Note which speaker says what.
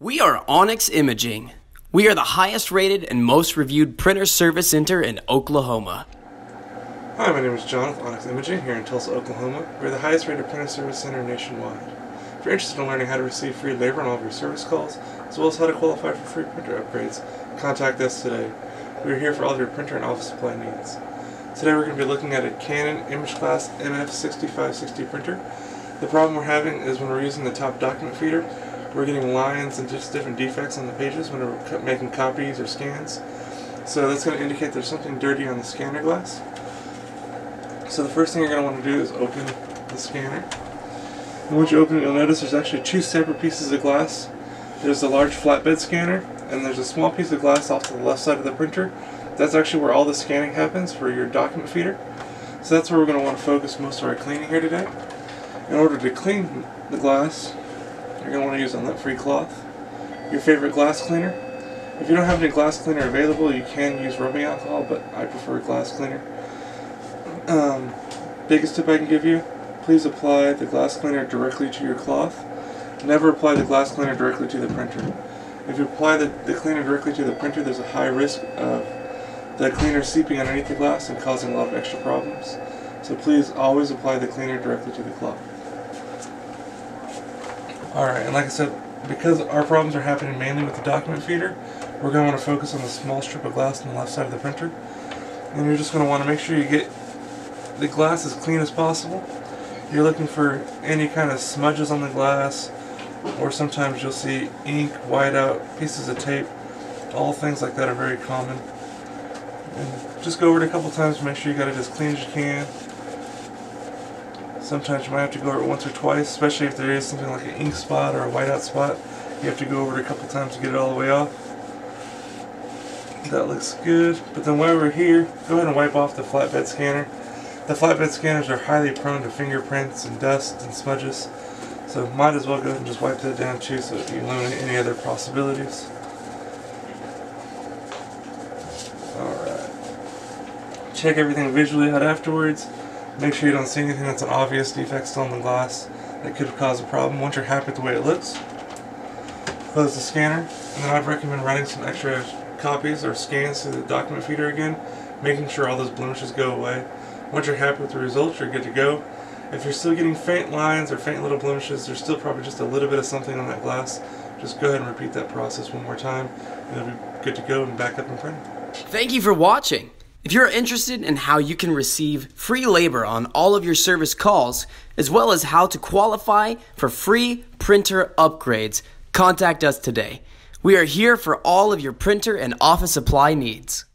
Speaker 1: We are Onyx Imaging. We are the highest rated and most reviewed printer service center in Oklahoma.
Speaker 2: Hi, my name is John with Onyx Imaging here in Tulsa, Oklahoma. We're the highest rated printer service center nationwide. If you're interested in learning how to receive free labor on all of your service calls, as well as how to qualify for free printer upgrades, contact us today. We are here for all of your printer and office supply needs. Today we're going to be looking at a Canon imageCLASS MF8560 printer. The problem we're having is when we're using the top document feeder, we're getting lines and just different defects on the pages when we're making copies or scans. So that's going to indicate there's something dirty on the scanner glass. So the first thing you're going to want to do is open the scanner. And once you open it, you'll notice there's actually two separate pieces of glass. There's a large flatbed scanner, and there's a small piece of glass off to the left side of the printer. That's actually where all the scanning happens for your document feeder. So that's where we're going to want to focus most of our cleaning here today. In order to clean the glass, you're going to want to use a lint-free cloth, your favorite glass cleaner. If you don't have any glass cleaner available, you can use rubbing alcohol, but I prefer glass cleaner. Biggest tip I can give you, please apply the glass cleaner directly to your cloth. Never apply the glass cleaner directly to the printer. If you apply the cleaner directly to the printer, there's a high risk of the cleaner seeping underneath the glass and causing a lot of extra problems. So please always apply the cleaner directly to the cloth. Alright, and like I said, because our problems are happening mainly with the document feeder, we're going to want to focus on the small strip of glass on the left side of the printer. And you're just going to want to make sure you get the glass as clean as possible. You're looking for any kind of smudges on the glass, or sometimes you'll see ink, whiteout, pieces of tape. All things like that are very common. And just go over it a couple times to make sure you got it as clean as you can. Sometimes you might have to go over it once or twice, especially if there is something like an ink spot or a whiteout spot. You have to go over it a couple times to get it all the way off. That looks good. But then while we're here, go ahead and wipe off the flatbed scanner. The flatbed scanners are highly prone to fingerprints and dust and smudges, so might as well go ahead and just wipe that down too so that you eliminate any other possibilities. Alright. Check everything visually out afterwards. Make sure you don't see anything that's an obvious defect still on the glass that could have caused a problem. Once you're happy with the way it looks, close the scanner, and then I'd recommend running some extra copies or scans through the document feeder again, making sure all those blemishes go away. Once you're happy with the results, you're good to go. If you're still getting faint lines or faint little blemishes, there's still probably just a little bit of something on that glass. Just go ahead and repeat that process one more time, and it'll be good to go and back up and print.
Speaker 1: Thank you for watching. If you're interested in how you can receive free labor on all of your service calls, as well as how to qualify for free printer upgrades, contact us today. We are here for all of your printer and office supply needs.